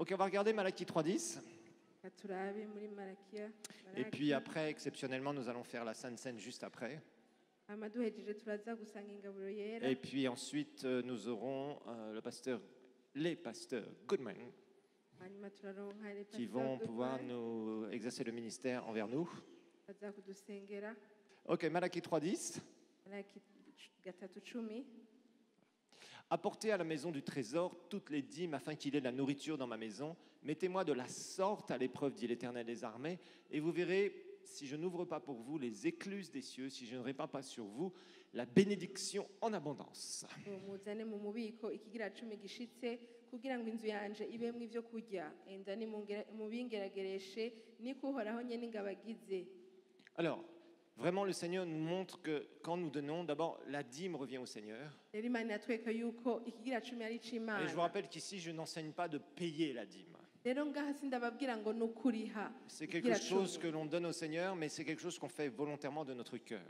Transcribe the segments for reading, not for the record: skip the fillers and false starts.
Ok, on va regarder Malachie 3.10. Et puis après, exceptionnellement, nous allons faire la Sainte Seine juste après. Et puis ensuite, nous aurons les pasteurs Goodman qui vont pouvoir nous exercer le ministère envers nous. Ok, Malachie 3.10. Apportez à la maison du trésor toutes les dîmes afin qu'il y ait de la nourriture dans ma maison. Mettez-moi de la sorte à l'épreuve, dit l'Éternel des armées, et vous verrez, si je n'ouvre pas pour vous les écluses des cieux, si je ne répands pas sur vous la bénédiction en abondance. Alors, vraiment, le Seigneur nous montre que quand nous donnons, d'abord, la dîme revient au Seigneur. Et je vous rappelle qu'ici, je n'enseigne pas de payer la dîme. C'est quelque chose que l'on donne au Seigneur, mais c'est quelque chose qu'on fait volontairement de notre cœur.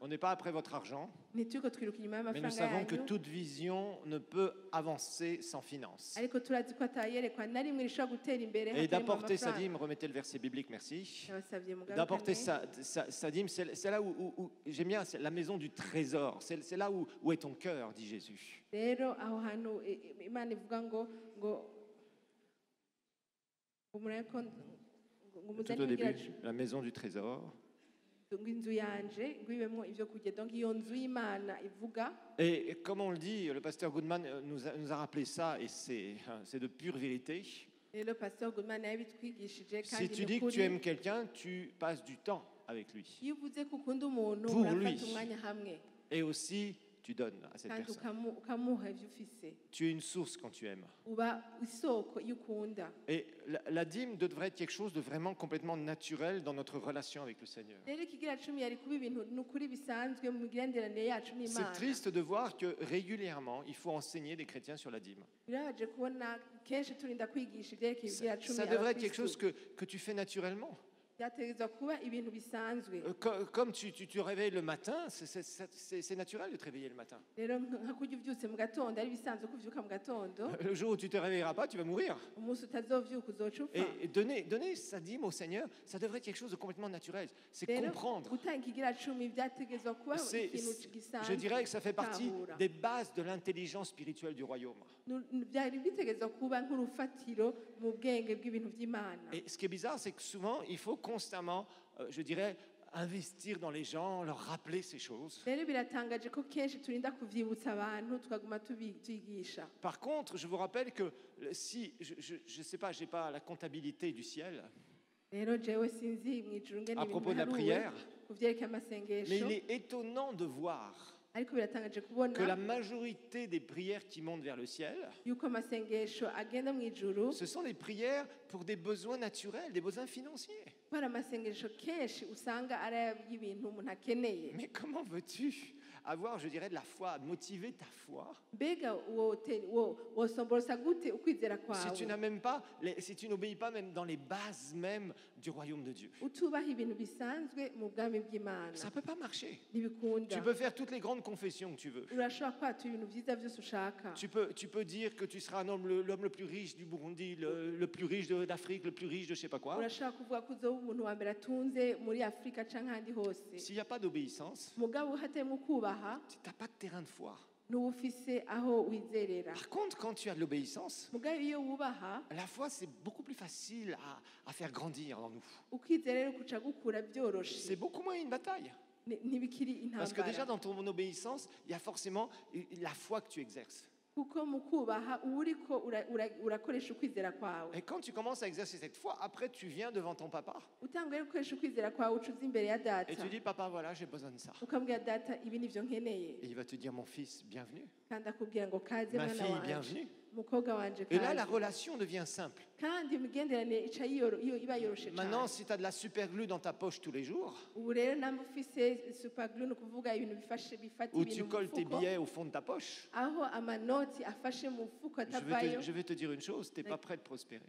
On n'est pas après votre argent, mais nous savons que toute vision ne peut avancer sans finance. Et d'apporter sa dîme, remettez le verset biblique, merci. D'apporter sa dîme, c'est là où j'aime bien, c'est la maison du trésor. C'est là où est ton cœur, dit Jésus. Tout au début, la maison du trésor. Et comme on le dit, le pasteur Goodman nous a rappelé ça, et c'est de pure vérité. Si tu dis que tu aimes quelqu'un, tu passes du temps avec lui, pour lui, et aussi tu donnes à cette personne. Tu es une source quand tu aimes. Et la dîme devrait être quelque chose de vraiment complètement naturel dans notre relation avec le Seigneur. C'est triste de voir que régulièrement, il faut enseigner des chrétiens sur la dîme. Ça devrait être quelque chose que tu fais naturellement. Comme tu te réveilles le matin, c'est naturel de te réveiller le matin. Le jour où tu ne te réveilleras pas, tu vas mourir. Et donner sa dîme au Seigneur, ça devrait être quelque chose de complètement naturel. C'est comprendre. Je dirais que ça fait partie des bases de l'intelligence spirituelle du royaume. Et ce qui est bizarre, c'est que souvent, il faut constamment, je dirais, investir dans les gens, leur rappeler ces choses. Par contre, je vous rappelle que si, je ne sais pas, je n'ai pas la comptabilité du ciel à propos de la prière, mais il est étonnant de voir que la majorité des prières qui montent vers le ciel, ce sont des prières pour des besoins naturels, des besoins financiers. Mais comment veux-tu avoir, je dirais, de la foi, motiver ta foi, si tu n'as même pas, si tu n'obéis pas même dans les bases même du royaume de Dieu? Ça ne peut pas marcher. Tu peux faire toutes les grandes confessions que tu veux. Tu peux dire que tu seras l'homme le plus riche du Burundi, le plus riche d'Afrique, le plus riche de je ne sais pas quoi. S'il n'y a pas d'obéissance, tu n'as pas de terrain de foi. Par contre, quand tu as de l'obéissance, la foi, c'est beaucoup plus facile à faire grandir en nous. C'est beaucoup moins une bataille. Parce que déjà dans ton obéissance, il y a forcément la foi que tu exerces. Et quand tu commences à exercer cette foi, après tu viens devant ton papa et tu dis, papa, voilà, j'ai besoin de ça. Et il va te dire, mon fils, bienvenue. Ma fille, bienvenue. Et là, la relation devient simple. Maintenant, si tu as de la super glue dans ta poche tous les jours, ou tu colles tes billets au fond de ta poche, je vais te dire une chose, tu n'es pas prêt de prospérer.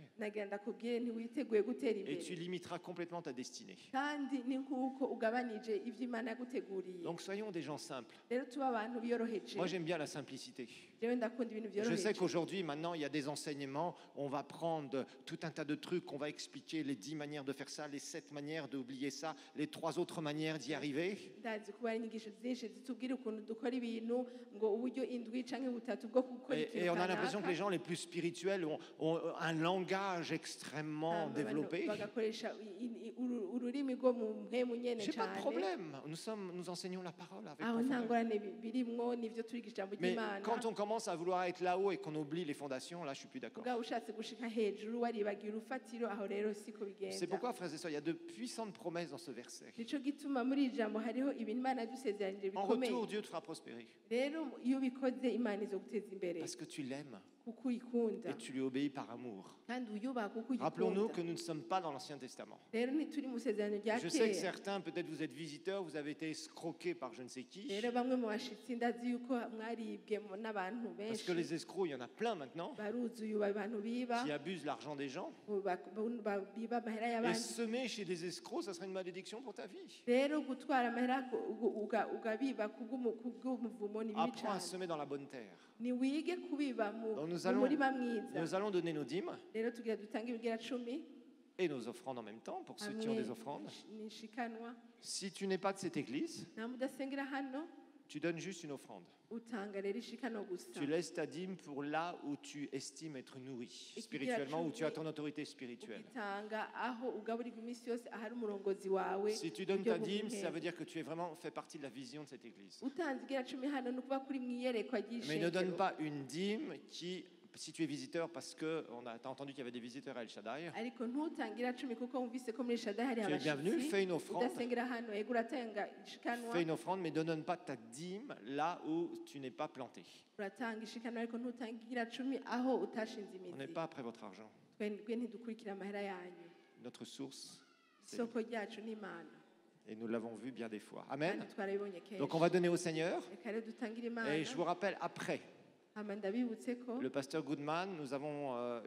Et tu limiteras complètement ta destinée. Donc soyons des gens simples. Moi, j'aime bien la simplicité. Je sais qu'aujourd'hui, aujourd'hui, maintenant, il y a des enseignements. On va prendre tout un tas de trucs. On va expliquer les 10 manières de faire ça, les 7 manières d'oublier ça, les 3 autres manières d'y arriver. ndazi kuba hari inyigisho zinshi zitubwira ukuntu dukora ibintu ngo uburyo indwi canke butatu bwo gukora Et on a l'impression que les gens les plus spirituels ont un langage extrêmement développé. bagakoresha ururimi rwo mu mpemu nyene J'ai pas de cane problème. Nous enseignons la parole avec aho nta profondeur. ngorane birimwo nivyo turiga ijambo Mais ry'Imana quand on commence à vouloir être là-haut et qu'on oublie les fondations, là, je suis plus d'accord. ubwa ushatse gushika hejuru waribagiye urufatiro aho rero siko C'est bigenda pourquoi, frères et sœurs, il y a de puissantes promesses dans ce verset. nico gituma muri iri jambo hariho ibintu Imana yadusezeranije En bikomeye retour, Dieu te fera prospérer rero iyo ubikoze Imana izoguteza imbere parce que tu l'aimes kuko uyikunda et tu lui obéis par amour. kandi uyubaha kuko Rappelons-nous que uyikunda nous ne sommes pas dans l'Ancien Testament. rero ntituri mu isezerano rya Je sais que kera certains, peut-être vous êtes visiteurs, vous avez été escroqués par je ne sais qui. rero bamwe mu bashitsi ndazi yuko mwaribwe n'abantu Parce benshi que les escrocs, il y en a plein maintenant, baruzuye abantu biba qui abusent l'argent des gens. biba amahera Et y'abandi semer chez des escrocs, ça serait une malédiction pour ta vie. rero gutwara amahera ugabiba kubw'umuvumo ni bibi Apprends à cyane semer dans la bonne terre. niwige kubiba mu Donc mu murima mwiza nous allons donner nos dîmes rero tugira dutange ibigira 10 et nos offrandes en même temps, pour ceux qui ont des offrandes. nishikanwa Si tu n'es pas de cette église, nta mudasengera hano tu donnes juste une offrande. utanga rero ishikano gusa Tu laisses ta dîme pour là où tu estimes être nourri, spirituellement, où tu as ton autorité spirituelle. ugitanga aho ugaburirwa iminsi yose ahari umurongozi wawe Si tu donnes uburyo ta dîme, bw'umuhembo. ça veut dire que tu es vraiment fait partie de la vision de cette église. utanze igira 10 hano ni ukuvuga kuri mu iyerekwa Mais ne donne ry'ishengero pas une dîme qui, si tu es visiteur, parce que t'as entendu qu'il y avait des visiteurs à El Shaddai, ariko ntutangira 10 kuko wumvise ko muri Shaddai hari tu es bienvenu, fais une offrande. udasengera hano yego uratanga ishikanwa Fais une offrande, mais ne donne pas ta dîme là où tu n'es pas planté. uratanga ishikanwa ariko ntutangira 10 aho utashinze On n'est imizi pas après votre argent. twebwe ntidukurikira amahera yanyu Notre source, c'est isoko ryacu ni Imana et nous l'avons vu bien des fois. Amen. kandi twarabibonye kenshi Donc on va donner au Seigneur. reka rero dutangire Imana Et je vous rappelle, après, hama ndabibutse ko le pasteur Goodman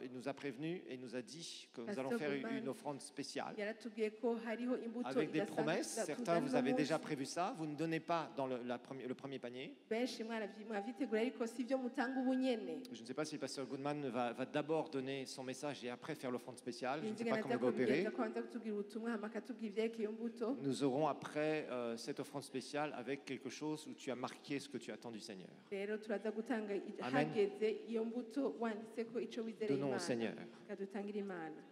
il nous a prévenu et nous a dit que nous Pasteur allons faire Goodman. une offrande spéciale yaratubwiye ko hariho imbuto avec des idasanzwe promesses. tuzana Certains, vous uno avez déjà munsi. prévu ça. Vous ne donnez pas dans le premier panier. benshi mwavitegura ariko si ibyo mutanga ubu nyene Je ne sais pas si le pasteur Goodman va d'abord donner son message et après faire l'offrande spéciale. Je ne sais inzigana pas comment il va opérer. kubigenza kwanza kutubwira ubutumwa hama akatubwira ivyerekeye iyo mbuto Nous aurons après cette offrande spéciale avec quelque chose où tu as marqué ce que tu attends du Seigneur. rero turaza gutanga Amen. hageze iyo mbuto wanditse ko ico wizereye Donnons au Imana Seigneur. kadutangire Imana